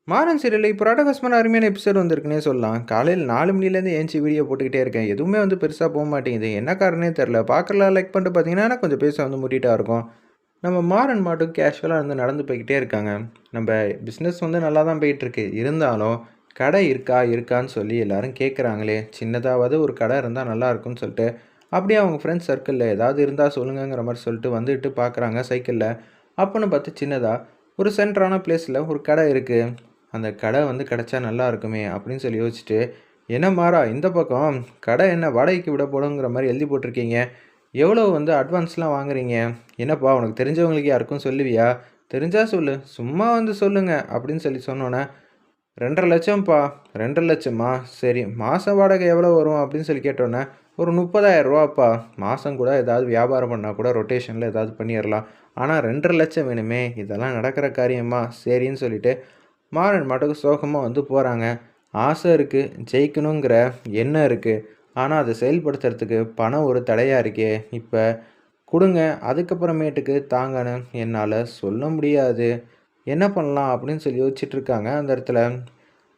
மாறன் சீரியல்ல இப்போ ராடகாஸ்மான அருமையான எபிசோட் வந்திருக்குன்னே சொல்லலாம். காலையில 4 மணிலேருந்து ஏந்திச்சு வீடியோ போட்டுக்கிட்டே இருக்கேன். எதுவுமே வந்து பெருசா போ மாட்டேங்குது. என்ன காரணம்னே தெரில. பார்க்கலாம் லைக் பண்ணிட்டு பார்த்தீங்கன்னா, எனக்கு கொஞ்சம் பேச வந்து முட்டிட்டா இருக்கும். நம்ம மாறன் மாட்டுக்கு கேஷுவலா வந்து நடந்து போய்க்கிட்டே இருக்காங்க. நம்ம பிஸ்னஸ் வந்து நல்லா தான் போயிட்டுருக்கு. இருந்தாலும் கடை இருக்கா இருக்கான்னு சொல்லி எல்லாரும் கேட்குறாங்களே. சின்னதாவது ஒரு கடை இருந்தால் நல்லாயிருக்கும்னு சொல்லிட்டு, அப்படியே அவங்க ஃப்ரெண்ட்ஸ் சர்க்கிளில் ஏதாவது இருந்தால் சொல்லுங்கங்கிற மாதிரி சொல்லிட்டு வந்துட்டு பார்க்குறாங்க சைக்கிளில். அப்போன்னு பார்த்து சின்னதா ஒரு சென்டரான பிளேஸில் ஒரு கடை இருக்குது. அந்த கடை வந்து கிடைச்சா நல்லா இருக்குமே அப்படின்னு சொல்லி யோசிச்சுட்டு, என்ன மாறா இந்த பக்கம் கடை என்ன வாடகைக்கு விட போடுங்கிற மாதிரி எழுதி போட்டிருக்கீங்க. எவ்வளோ வந்து அட்வான்ஸ்லாம் வாங்குறீங்க? என்னப்பா உனக்கு தெரிஞ்சவங்களுக்கு யாருக்கும் சொல்லுவியா? தெரிஞ்சா சொல்லு. சும்மா வந்து சொல்லுங்க அப்படின்னு சொல்லி சொன்னோன்னே, 2,50,000 லட்சம்ப்பா. 2,50,000 லட்சமா? சரி மாத வாடகை எவ்வளோ வரும் அப்படின்னு சொல்லி கேட்டோன்னே, ஒரு 30,000 மாதம் கூட ஏதாவது வியாபாரம் பண்ணால் கூட ரொட்டேஷனில் ஏதாவது பண்ணிடலாம். ஆனால் 2,50,000 லட்சம் வேணுமே, இதெல்லாம் நடக்கிற காரியமா? சரின்னு சொல்லிட்டு மாறன் மாட்டுக்கு சோகமாக வந்து போகிறாங்க. ஆசை இருக்குது, ஜெயிக்கணுங்கிற எண்ணம் இருக்குது. ஆனால் அதை செயல்படுத்துறதுக்கு பணம் ஒரு தடையாக இருக்கே. இப்போ கொடுங்க, அதுக்கப்புறமேட்டுக்கு தாங்கன்னு என்னால் சொல்ல முடியாது. என்ன பண்ணலாம் அப்படின்னு சொல்லி யோசிச்சுட்டு இருக்காங்க. அந்த இடத்துல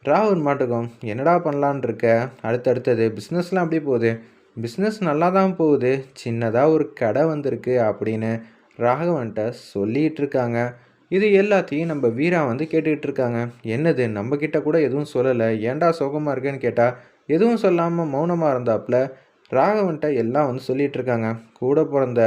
ராகுல் மாட்டுக்கும் என்னடா பண்ணலான் இருக்க? அடுத்தடுத்தது பிஸ்னஸ்லாம் எப்படி போகுது? பிஸ்னஸ் நல்லா தான் போகுது. சின்னதாக ஒரு கடை வந்திருக்கு அப்படின்னு ராகவன்ட்ட சொல்லிகிட்டு இருக்காங்க. இது எல்லாத்தையும் நம்ம வீரா வந்து கேட்டுக்கிட்டு இருக்காங்க. என்னது நம்மக்கிட்ட கூட எதுவும் சொல்லலை, ஏன்டா சோகமாக இருக்கேன்னு கேட்டால் எதுவும் சொல்லாமல் மௌனமாக இருந்தாப்புல ராகவன்ட்ட எல்லாம் வந்து சொல்லிகிட்டு இருக்காங்க. கூட பிறந்த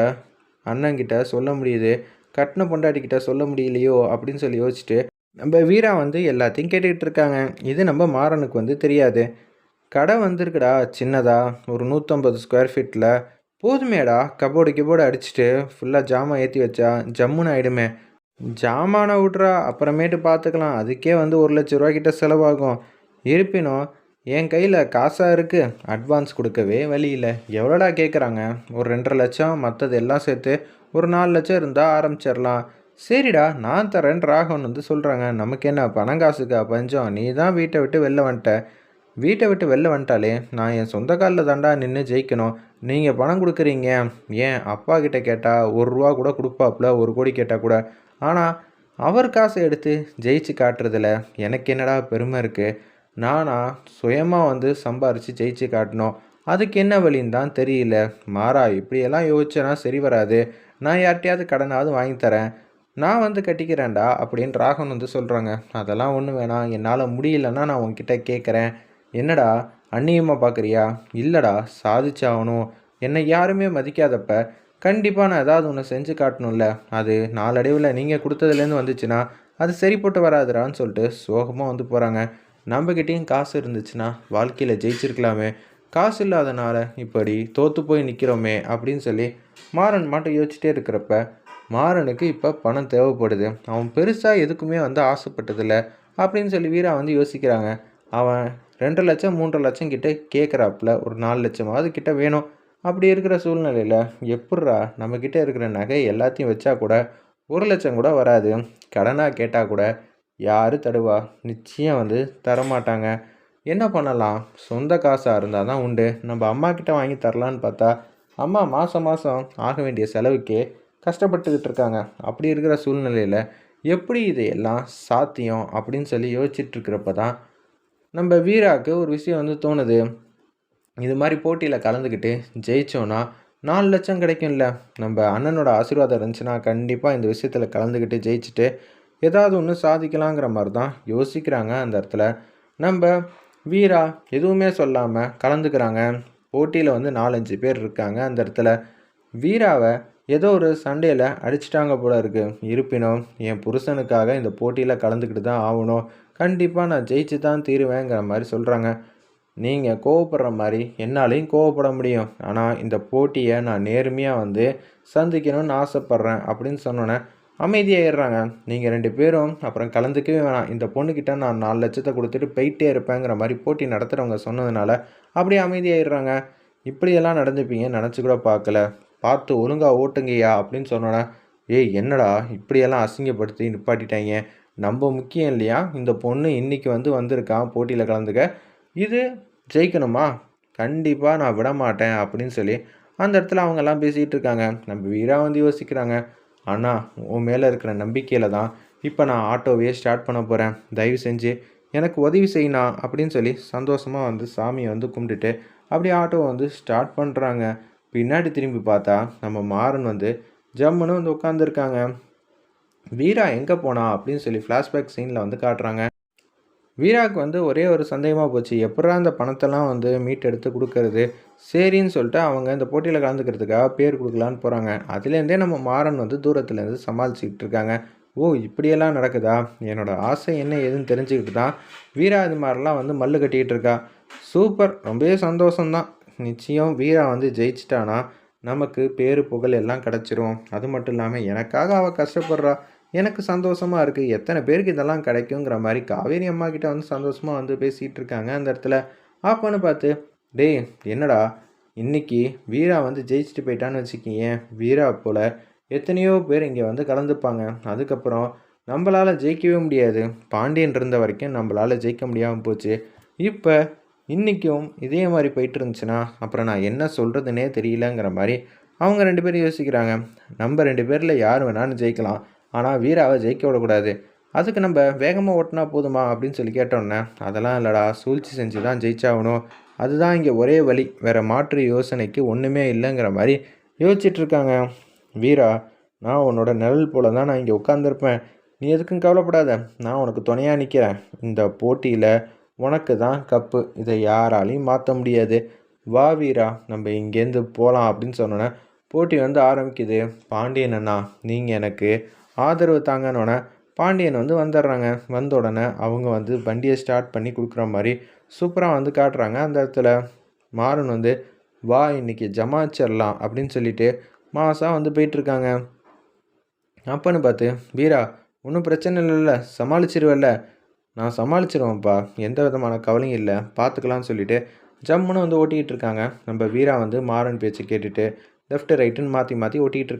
அண்ணங்கிட்ட சொல்ல முடியுது, கட்டின பொண்டாட்டிக்கிட்ட சொல்ல முடியலையோ அப்படின்னு சொல்லி யோசிச்சுட்டு நம்ம வீரா வந்து எல்லாத்தையும் கேட்டுக்கிட்டு இருக்காங்க. இது நம்ம மாறனுக்கு வந்து தெரியாது. கடை வந்திருக்குடா சின்னதா, ஒரு 150 ஸ்கொயர் ஃபீட்டில். போதுமேடா, கபோர்டு கிபோர்டு அடிச்சுட்டு ஃபுல்லாக ஜாமான் ஏற்றி வச்சா ஜம்முன்னு ஆகிடுமே. ஜாமானை விட்றா, அப்புறமேட்டு பார்த்துக்கலாம். அதுக்கே வந்து 1,00,000 கிட்ட செலவாகும். இருப்பினும் என் கையில் காசாக இருக்குது, அட்வான்ஸ் கொடுக்கவே வழி இல்லை. எவ்வளோடா கேட்குறாங்க? ஒரு 2,50,000, மற்றது எல்லாம் சேர்த்து ஒரு 4,00,000 இருந்தால் ஆரம்பிச்சிடலாம். சரிடா நான் தரேன்னு ராகவன் வந்து சொல்கிறாங்க. நமக்கு என்ன பணம் காசுக்கா பஞ்சம்? நீ தான் வீட்டை விட்டு வெளில வந்துட்ட. வீட்டை விட்டு வெளில வந்துட்டாலே நான் என் சொந்த காலில் தாண்டா நின்று ஜெயிக்கணும். நீங்கள் பணம் கொடுக்குறீங்க. ஏன் அப்பா கிட்ட கேட்டால் ₹1 கூட கொடுப்பாப்புல, 1,00,00,000 கேட்டால் கூட. ஆனால் அவர் காசை எடுத்து ஜெயிச்சு காட்டுறதுல எனக்கு என்னடா பெருமை இருக்குது? நானா சுயமாக வந்து சம்பாரித்து ஜெயிச்சு காட்டணும். அதுக்கு என்ன வழின்னு தான் தெரியல. மாறா இப்படியெல்லாம் யோசிச்சேன்னா சரி வராது. நான் யார்கிட்டையாவது கடனாவது வாங்கி தரேன். நான் வந்து கட்டிக்கிறேன்டா அப்படின்னு ராகவன் வந்து சொல்கிறாங்க. அதெல்லாம் ஒன்றும் வேணாம், என்னால் முடியலன்னா நான் உன்கிட்ட கேட்குறேன். என்னடா அந்நியமாக பார்க்குறியா? இல்லைடா, சாதிச்சாகணும். என்னை யாருமே மதிக்காதப்ப கண்டிப்பாக நான் ஏதாவது ஒன்று செஞ்சு காட்டணும்ல. அது நாளடைவில் நீங்கள் கொடுத்ததுலேருந்து வந்துச்சுன்னா அது சரிப்பட்டு வராதுடான்னு சொல்லிட்டு சோகமாக வந்து போகிறாங்க. நம்மக்கிட்டேயும் காசு இருந்துச்சுன்னா வாழ்க்கையில் ஜெயிச்சிருக்கலாமே. காசு இல்லாதனால இப்படி தோற்று போய் நிற்கிறோமே அப்படின்னு சொல்லி மாறன் மாட்டை யோசிச்சுட்டே இருக்கிறப்ப, மாறனுக்கு இப்போ பணம் தேவைப்படுது. அவன் பெருசாக எதுக்குமே வந்து ஆசைப்பட்டதில்ல அப்படின்னு சொல்லி வீரா வந்து யோசிக்கிறாங்க. அவன் 2,00,000 3,00,000 கிட்ட கேட்குறாப்புல, ஒரு 4,00,000 கிட்ட வேணும். அப்படி இருக்கிற சூழ்நிலையில் எப்புட்றா நம்மக்கிட்ட இருக்கிற நகை எல்லாத்தையும் வச்சா கூட 1,00,000 கூட வராது. கடனாக கேட்டால் கூட யார் தருவா? நிச்சயம் வந்து தரமாட்டாங்க. என்ன பண்ணலாம்? சொந்த காசாக இருந்தால் தான் உண்டு. நம்ம அம்மா கிட்ட வாங்கி தரலான்னு பார்த்தா, அம்மா மாதம் மாதம் ஆக வேண்டிய செலவுக்கே கஷ்டப்பட்டுக்கிட்டு இருக்காங்க. அப்படி இருக்கிற சூழ்நிலையில் எப்படி இதையெல்லாம் சாத்தியம் அப்படின்னு சொல்லி யோசிச்சுட்டு இருக்கிறப்ப தான் நம்ம வீராவுக்கு ஒரு விஷயம் வந்து தோணுது. இது மாதிரி போட்டியில் கலந்துக்கிட்டு ஜெயித்தோன்னா 4,00,000 கிடைக்கும்ல. நம்ம அண்ணனோட ஆசீர்வாதம் இருந்துச்சுன்னா கண்டிப்பாக இந்த விஷயத்தில் கலந்துக்கிட்டு ஜெயிச்சுட்டு ஏதாவது ஒன்று சாதிக்கலாங்கிற மாதிரி தான் யோசிக்கிறாங்க. அந்த இடத்துல நம்ம வீரா எதுவுமே சொல்லாமல் கலந்துக்கிறாங்க. போட்டியில் வந்து 4, 5 பேர் இருக்காங்க. அந்த இடத்துல வீராவை ஏதோ ஒரு சண்டையில் அடிச்சிட்டாங்க போல இருக்கு. இருப்பினும் என் புருஷனுக்காக இந்த போட்டியில் கலந்துக்கிட்டு தான் ஆகணும். கண்டிப்பாக நான் ஜெயிச்சு தான் தீருவேங்கிற மாதிரி சொல்கிறாங்க. நீங்கள் கோவப்படுற மாதிரி என்னாலையும் கோவப்பட முடியும். ஆனால் இந்த போட்டியை நான் நேர்மையாக வந்து சந்திக்கணும்னு ஆசைப்பட்றேன் அப்படின்னு சொன்னோன்னே அமைதியாகிடுறாங்க. நீங்கள் 2 பேரும் அப்புறம் கலந்துக்கவே வேணாம். இந்த பொண்ணுக்கிட்ட நான் 4,00,000 கொடுத்துட்டு போயிட்டே இருப்பேங்கிற மாதிரி போட்டி நடத்துகிறவங்க சொன்னதுனால அப்படியே அமைதியாகிடுறாங்க. இப்படியெல்லாம் நடந்துப்பீங்கன்னு நினச்சி கூட பார்க்கல. பார்த்து ஒழுங்காக ஓட்டுங்கய்யா அப்படின்னு சொன்னோன்னே, ஏய் என்னடா இப்படியெல்லாம் அசிங்கப்படுத்தி நிப்பாட்டிட்டாங்க. நம்ம முக்கியம் இல்லையா? இந்த பொண்ணு இன்றைக்கி வந்து வந்திருக்கான் போட்டியில் கலந்துக்க. இது ஜெயிக்கணுமா? கண்டிப்பாக நான் விடமாட்டேன் அப்படின்னு சொல்லி அந்த இடத்துல அவங்கெல்லாம் பேசிகிட்டு இருக்காங்க. நம்ம வீரா வந்து யோசிக்கிறாங்க. அண்ணா உன் மேலே இருக்கிற நம்பிக்கையில் தான் இப்போ நான் ஆட்டோவையே ஸ்டார்ட் பண்ண போகிறேன், தயவு செஞ்சு எனக்கு உதவி செய்யணா அப்படின்னு சொல்லி சந்தோஷமாக வந்து சாமியை வந்து கும்பிட்டுட்டு அப்படியே ஆட்டோவை வந்து ஸ்டார்ட் பண்ணுறாங்க. பின்னாடி திரும்பி பார்த்தா நம்ம மாறன் வந்து ஜம்முன்னு வந்து உட்காந்துருக்காங்க. வீரா எங்கே போனா அப்படின்னு சொல்லி ஃப்ளாஷ்பேக் சீனில் வந்து காட்டுறாங்க. வீராவுக்கு வந்து ஒரே ஒரு சந்தேகமாக போச்சு, எப்படா அந்த பணத்தெல்லாம் வந்து மீட்டெடுத்து கொடுக்கறது. சரின்னு சொல்லிட்டு அவங்க இந்த போட்டியில் கலந்துக்கிறதுக்காக பேர் கொடுக்கலான்னு போகிறாங்க. அதுலேருந்தே நம்ம மாறன் வந்து தூரத்துலேருந்து சமாளிச்சுக்கிட்டு இருக்காங்க. ஓ, இப்படியெல்லாம் நடக்குதா, என்னோட ஆசை என்ன ஏதுன்னு தெரிஞ்சுக்கிட்டு தான் வீரா இது மாதிரிலாம் வந்து மல்லு கட்டிக்கிட்டு இருக்கா. சூப்பர், ரொம்பவே சந்தோஷம்தான். நிச்சயம் வீரா வந்து ஜெயிச்சிட்டானா நமக்கு பேரு புகழ் எல்லாம் கிடச்சிரும். அது மட்டும் இல்லாமல் எனக்காக அவள் கஷ்டப்படுறா, எனக்கு சந்தோஷமாக இருக்குது. எத்தனை பேருக்கு இதெல்லாம் கிடைக்குங்கிற மாதிரி காவேரி அம்மா கிட்ட வந்து சந்தோஷமாக வந்து பேசிகிட்டு இருக்காங்க அந்த இடத்துல. ஆப்பான்னு பார்த்து, டேய் என்னடா இன்னைக்கு வீரா வந்து ஜெயிச்சுட்டு போயிட்டான்னு வச்சுக்கிங்க, வீரா போல் எத்தனையோ பேர் இங்கே வந்து கலந்துப்பாங்க. அதுக்கப்புறம் நம்மளால் ஜெயிக்கவே முடியாது. பாண்டியன் இருந்த வரைக்கும் நம்மளால் ஜெயிக்க முடியாமல் போச்சு. இப்போ இன்றைக்கும் இதே மாதிரி போயிட்டு இருந்துச்சுன்னா அப்புறம் நான் என்ன சொல்கிறதுனே தெரியலங்கிற மாதிரி அவங்க 2 பேரும் யோசிக்கிறாங்க. நம்ம 2 பேரில் யார் வேணாலும் ஜெயிக்கலாம், ஆனால் வீராவை ஜெயிக்க விடக்கூடாது. அதுக்கு நம்ம வேகமாக ஓட்டினா போதுமா அப்படின்னு சொல்லி கேட்டோன்னே, அதெல்லாம் இல்லைடா, சூழ்ச்சி செஞ்சு தான் ஜெயிச்சாகணும். அதுதான் இங்கே ஒரே வழி, வேறு மாற்று யோசனைக்கு ஒன்றுமே இல்லைங்கிற மாதிரி யோசிச்சுட்ருக்காங்க. வீரா, நான் உன்னோட நிழல் போல தான் நான் இங்கே உட்காந்துருப்பேன். நீ எதுக்கும் கவலைப்படாத, நான் உனக்கு துணையாக நிற்கிறேன். இந்த போட்டியில் உனக்கு தான் கப்பு, இதை யாராலையும் மாற்ற முடியாது. வா வீரா, நம்ம இங்கேருந்து போகலாம் அப்படின்னு சொன்னோன்னே போட்டி வந்து ஆரம்பிக்குது. பாண்டியன் அண்ணா, நீங்கள் எனக்கு ஆதரவு தாங்கன்னொன்னே பாண்டியன் வந்து வந்துடுறாங்க. வந்த உடனே அவங்க வந்து வண்டியை ஸ்டார்ட் பண்ணி கொடுக்குற மாதிரி சூப்பராக வந்து காட்டுறாங்க. அந்த இடத்துல மாறன் வந்து வா இன்னைக்கு ஜமாச்சிடலாம் அப்படின்னு சொல்லிட்டு மாசாக வந்து போயிட்டுருக்காங்க. அப்பன்னு பார்த்து, வீரா ஒன்றும் பிரச்சனை இல்லைல்ல, சமாளிச்சிருவல்ல. நான் சமாளிச்சிருவேன்ப்பா, எந்த விதமான கவலையும் இல்லை, பார்த்துக்கலான்னு சொல்லிட்டு ஜம்முன்னு வந்து ஓட்டிகிட்டு இருக்காங்க. நம்ம வீரா வந்து மாறன் பேச்சு கேட்டுட்டு லெஃப்ட் ரைட்டுன்னு மாற்றி மாற்றி ஓட்டிகிட்டு இருக்காங்க.